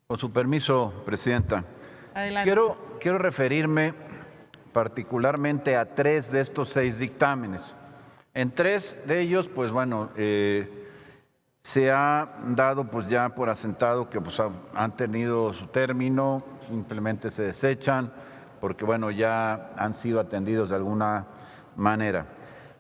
Con su permiso, Presidenta. Adelante. Quiero referirme particularmente a 3 de estos 6 dictámenes. En 3 de ellos, pues bueno, se ha dado pues ya por asentado que pues, han tenido su término, simplemente se desechan, porque bueno, ya han sido atendidos de alguna manera.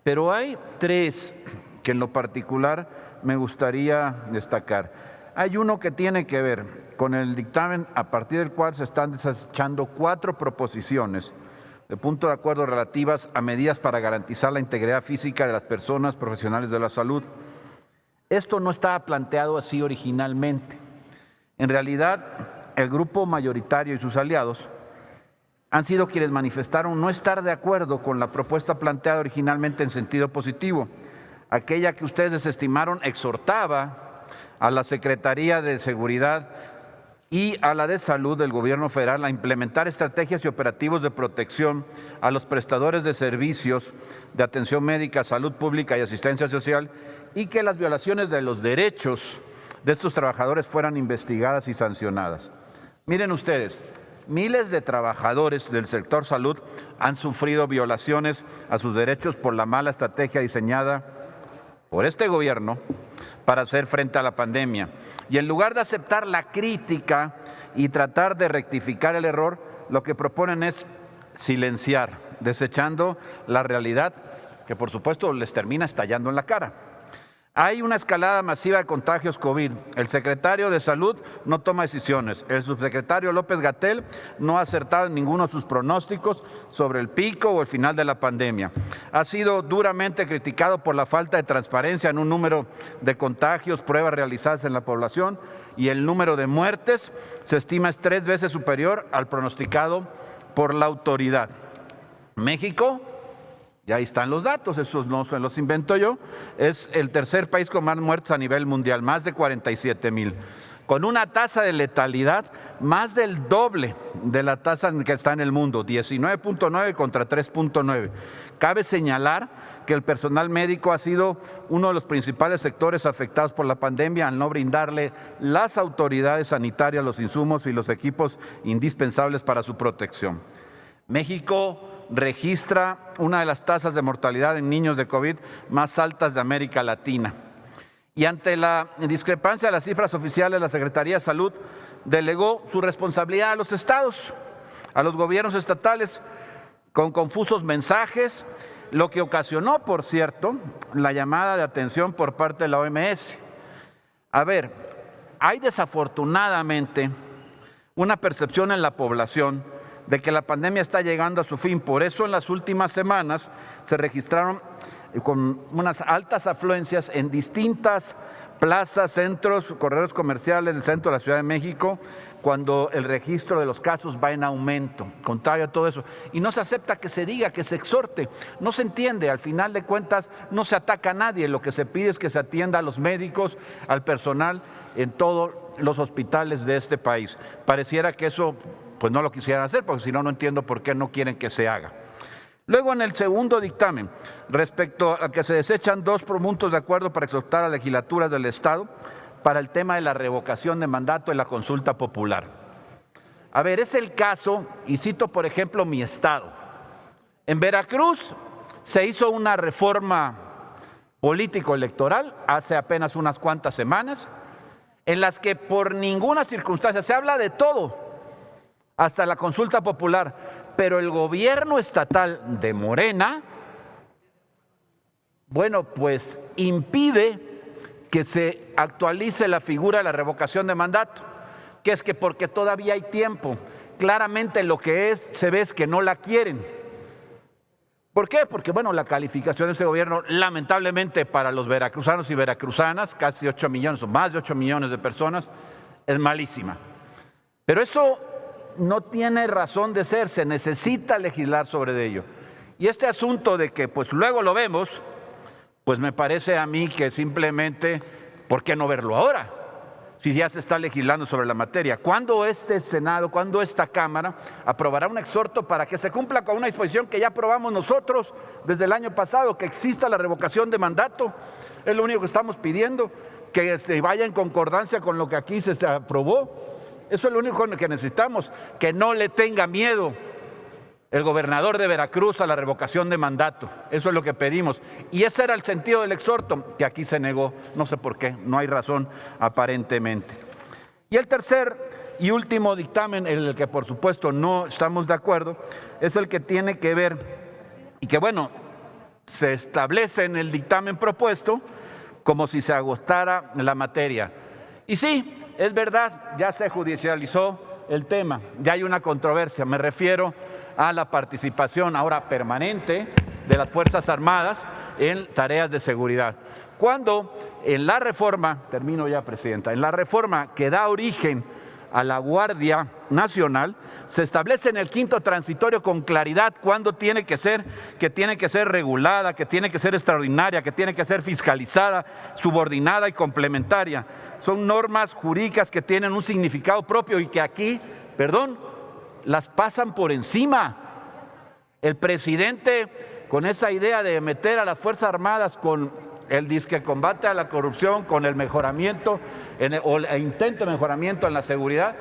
Pero hay 3 que en lo particular me gustaría destacar. Hay uno que tiene que ver con el dictamen a partir del cual se están desechando 4 proposiciones de punto de acuerdo relativas a medidas para garantizar la integridad física de las personas profesionales de la salud. Esto no estaba planteado así originalmente. En realidad, el grupo mayoritario y sus aliados han sido quienes manifestaron no estar de acuerdo con la propuesta planteada originalmente en sentido positivo. Aquella que ustedes desestimaron exhortaba a la Secretaría de Seguridad y a la de Salud del Gobierno federal a implementar estrategias y operativos de protección a los prestadores de servicios de atención médica, salud pública y asistencia social, y que las violaciones de los derechos de estos trabajadores fueran investigadas y sancionadas. Miren ustedes, miles de trabajadores del sector salud han sufrido violaciones a sus derechos por la mala estrategia diseñada por este gobierno para hacer frente a la pandemia. Y en lugar de aceptar la crítica y tratar de rectificar el error, lo que proponen es silenciar, desechando la realidad que por supuesto les termina estallando en la cara. Hay una escalada masiva de contagios COVID. El secretario de Salud no toma decisiones. El subsecretario López-Gatell no ha acertado en ninguno de sus pronósticos sobre el pico o el final de la pandemia. Ha sido duramente criticado por la falta de transparencia en un número de contagios, pruebas realizadas en la población, y el número de muertes se estima es 3 veces superior al pronosticado por la autoridad. México, y ahí están los datos, esos no se los invento yo, es el tercer país con más muertes a nivel mundial, más de 47,000, con una tasa de letalidad más del doble de la tasa que está en el mundo, 19.9 contra 3.9. Cabe señalar que el personal médico ha sido uno de los principales sectores afectados por la pandemia al no brindarle las autoridades sanitarias los insumos y los equipos indispensables para su protección. México registra una de las tasas de mortalidad en niños de COVID más altas de América Latina. Y ante la discrepancia de las cifras oficiales, la Secretaría de Salud delegó su responsabilidad a los estados, a los gobiernos estatales, con confusos mensajes, lo que ocasionó, por cierto, la llamada de atención por parte de la OMS. A ver, hay desafortunadamente una percepción en la población de que la pandemia está llegando a su fin. Por eso en las últimas semanas se registraron con unas altas afluencias en distintas plazas, centros, corredores comerciales del centro de la Ciudad de México, cuando el registro de los casos va en aumento, contrario a todo eso. Y no se acepta que se diga, que se exhorte. No se entiende, al final de cuentas no se ataca a nadie. Lo que se pide es que se atienda a los médicos, al personal en todos los hospitales de este país. Pareciera que eso pues no lo quisieran hacer, porque si no, no entiendo por qué no quieren que se haga. Luego, en el segundo dictamen, respecto a que se desechan 2 puntos de acuerdo para exhortar a legislaturas del Estado para el tema de la revocación de mandato en la consulta popular. A ver, es el caso, y cito por ejemplo mi estado. En Veracruz se hizo una reforma político-electoral hace apenas unas cuantas semanas, en las que por ninguna circunstancia se habla de todo, hasta la consulta popular, pero el gobierno estatal de Morena, bueno, pues impide que se actualice la figura de la revocación de mandato, que es que porque todavía hay tiempo. Claramente lo que se ve es que no la quieren. ¿Por qué? Porque, bueno, la calificación de ese gobierno, lamentablemente para los veracruzanos y veracruzanas, casi 8 millones o más de 8 millones de personas, es malísima. Pero eso no tiene razón de ser, se necesita legislar sobre ello. Y este asunto de que pues luego lo vemos, pues me parece a mí que simplemente, ¿por qué no verlo ahora? Si ya se está legislando sobre la materia. ¿Cuándo este Senado, cuándo esta Cámara aprobará un exhorto para que se cumpla con una disposición que ya aprobamos nosotros desde el año pasado, que exista la revocación de mandato? Es lo único que estamos pidiendo, que vaya en concordancia con lo que aquí se aprobó. Eso es lo único que necesitamos, que no le tenga miedo el gobernador de Veracruz a la revocación de mandato. Eso es lo que pedimos. Y ese era el sentido del exhorto, que aquí se negó. No sé por qué, no hay razón aparentemente. Y el tercer y último dictamen, en el que por supuesto no estamos de acuerdo, es el que tiene que ver, y que bueno, se establece en el dictamen propuesto como si se agotara la materia. Y sí, es verdad, ya se judicializó el tema, ya hay una controversia, me refiero a la participación ahora permanente de las Fuerzas Armadas en tareas de seguridad. Cuando en la reforma, termino ya, Presidenta, en la reforma que da origen a la Guardia Nacional, se establece en el quinto transitorio con claridad cuándo tiene que ser regulada, que tiene que ser extraordinaria, que tiene que ser fiscalizada, subordinada y complementaria. Son normas jurídicas que tienen un significado propio y que aquí, las pasan por encima. El presidente, con esa idea de meter a las Fuerzas Armadas con el disque combate a la corrupción, con el mejoramiento o el intento de mejoramiento en la seguridad,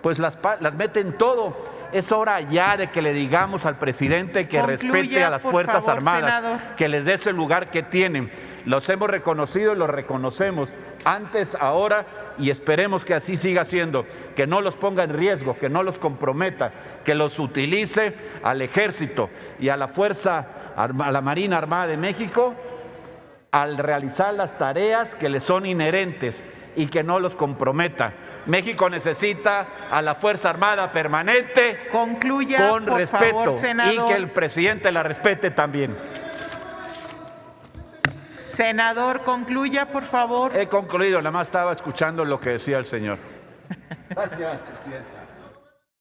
pues las meten todo. Es hora ya de que le digamos al presidente que respete a las Fuerzas Armadas, senador, que les dé ese lugar que tienen. Los hemos reconocido y los reconocemos antes, ahora, y esperemos que así siga siendo, que no los ponga en riesgo, que no los comprometa, que los utilice al Ejército y a la Marina Armada de México al realizar las tareas que le son inherentes y que no los comprometa. México necesita a la Fuerza Armada permanente. Concluya, con por respeto, favor, senador. y que el presidente la respete también. Senador, concluya, por favor. He concluido, nada más estaba escuchando lo que decía el señor. Gracias, Presidenta.